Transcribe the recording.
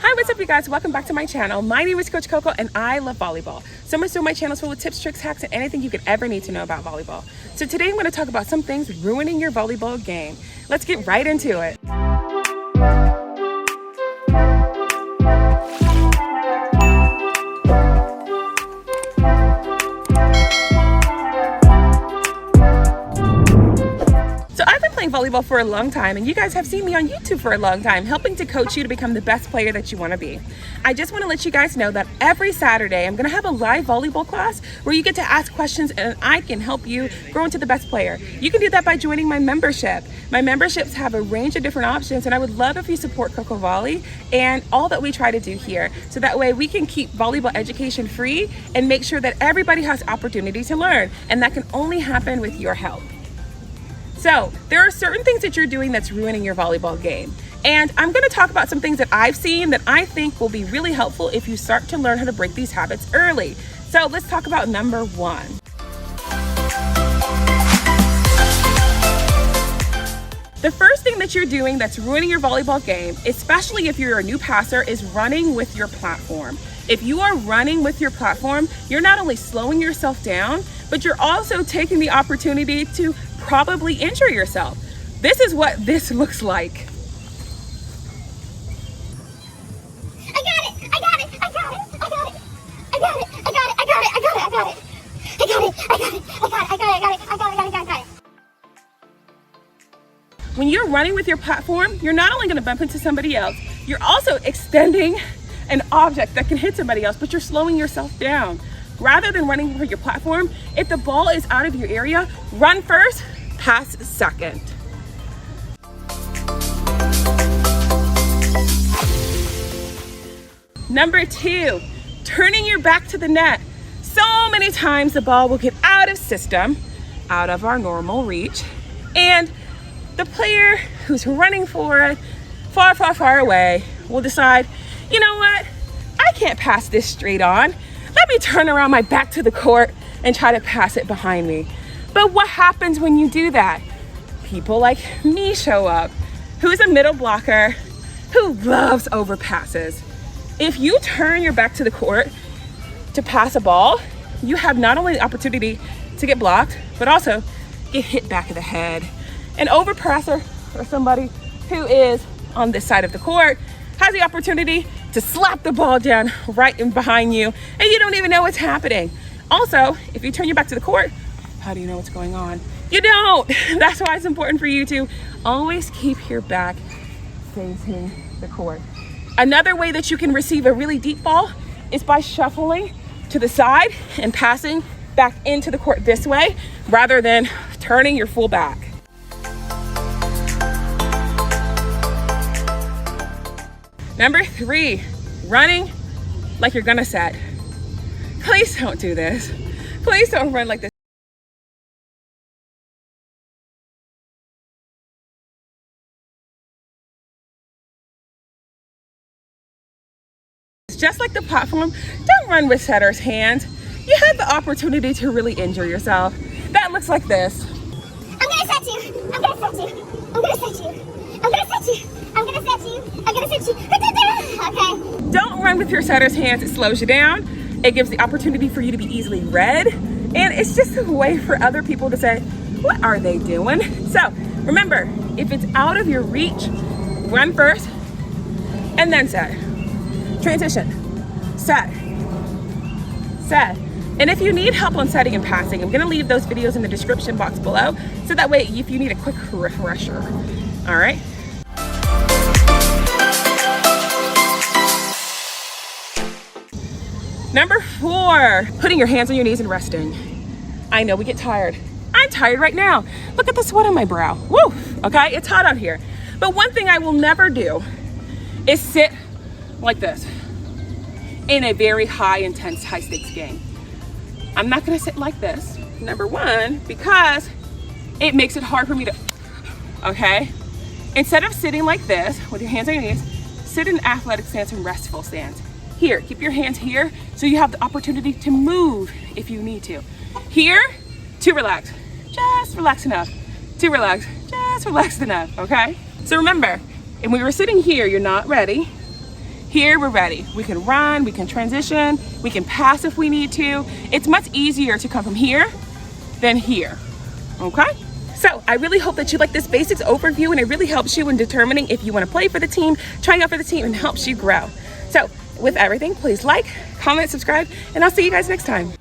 Hi, what's up you guys? Welcome back to my channel. My name is Coach KoKo and I love volleyball. So much so my channel is full of tips, tricks, hacks, and anything you could ever need to know about volleyball. So today I'm going to talk about some things ruining your volleyball game. Let's get right into it. Playing volleyball for a long time, and you guys have seen me on YouTube for a long time, helping to coach you to become the best player that you want to be. I just want to let you guys know that every Saturday I'm going to have a live volleyball class where you get to ask questions and I can help you grow into the best player. You can do that by joining my membership. My memberships have a range of different options, and I would love if you support KoKo Volley and all that we try to do here, so that way we can keep volleyball education free and make sure that everybody has opportunity to learn, and that can only happen with your help. So there are certain things that you're doing that's ruining your volleyball game. And I'm going to talk about some things that I've seen that I think will be really helpful if you start to learn how to break these habits early. So let's talk about number one. The first thing that you're doing that's ruining your volleyball game, especially if you're a new passer, is running with your platform. If you are running with your platform, you're not only slowing yourself down, but you're also taking the opportunity to probably injure yourself. This is what this looks like. When you're running with your platform, you're not only going to bump into somebody else, you're also extending an object that can hit somebody else, but you're slowing yourself down. Rather than running for your platform, if the ball is out of your area, run first, pass second. Number two, turning your back to the net. So many times the ball will get out of system, out of our normal reach, and the player who's running for it far, far, far away will decide, you know what, I can't pass this straight on. Let me turn around my back to the court and try to pass it behind me. But what happens when you do that? People like me show up, who's a middle blocker, who loves overpasses. If you turn your back to the court to pass a ball, you have not only the opportunity to get blocked, but also get hit back of the head. An overpasser, or somebody who is on this side of the court, has the opportunity to slap the ball down right in behind you, and you don't even know what's happening. Also, if you turn your back to the court, how do you know what's going on? You don't. That's why it's important for you to always keep your back facing the court. Another way that you can receive a really deep ball is by shuffling to the side and passing back into the court this way, rather than turning your full back. Number three, running like you're gonna set. Please don't do this. Please don't run like this. Just like the platform, don't run with setter's hands. You have the opportunity to really injure yourself. That looks like this. I'm gonna set you. I'm gonna set you. I'm gonna set you. I'm gonna set you. I'm gonna set you. I'm gonna set you. Okay. Don't run with your setter's hands. It slows you down. It gives the opportunity for you to be easily read. And it's just a way for other people to say, what are they doing? So remember, if it's out of your reach, run first and then set. Transition. Set. Set. And if you need help on setting and passing, I'm gonna leave those videos in the description box below, so that way if you need a quick refresher. All right. Number four, putting your hands on your knees and resting. I know we get tired. I'm tired right now. Look at the sweat on my brow. Woo, okay, it's hot out here. But one thing I will never do is sit like this in a very high intense, high stakes game. I'm not gonna sit like this, number one, because it makes it hard for me to, okay? Instead of sitting like this with your hands on your knees, sit in athletic stance and restful stance. Here, keep your hands here so you have the opportunity to move if you need to. Here, to relax, just relax enough. To relax, just relax enough, okay? So remember, if we were sitting here, you're not ready. Here we're ready. We can run, we can transition, we can pass if we need to. It's much easier to come from here than here, okay? So I really hope that you like this basics overview and it really helps you in determining if you want to play for the team, trying out for the team, and helps you grow. So with everything, please like, comment, subscribe, and I'll see you guys next time.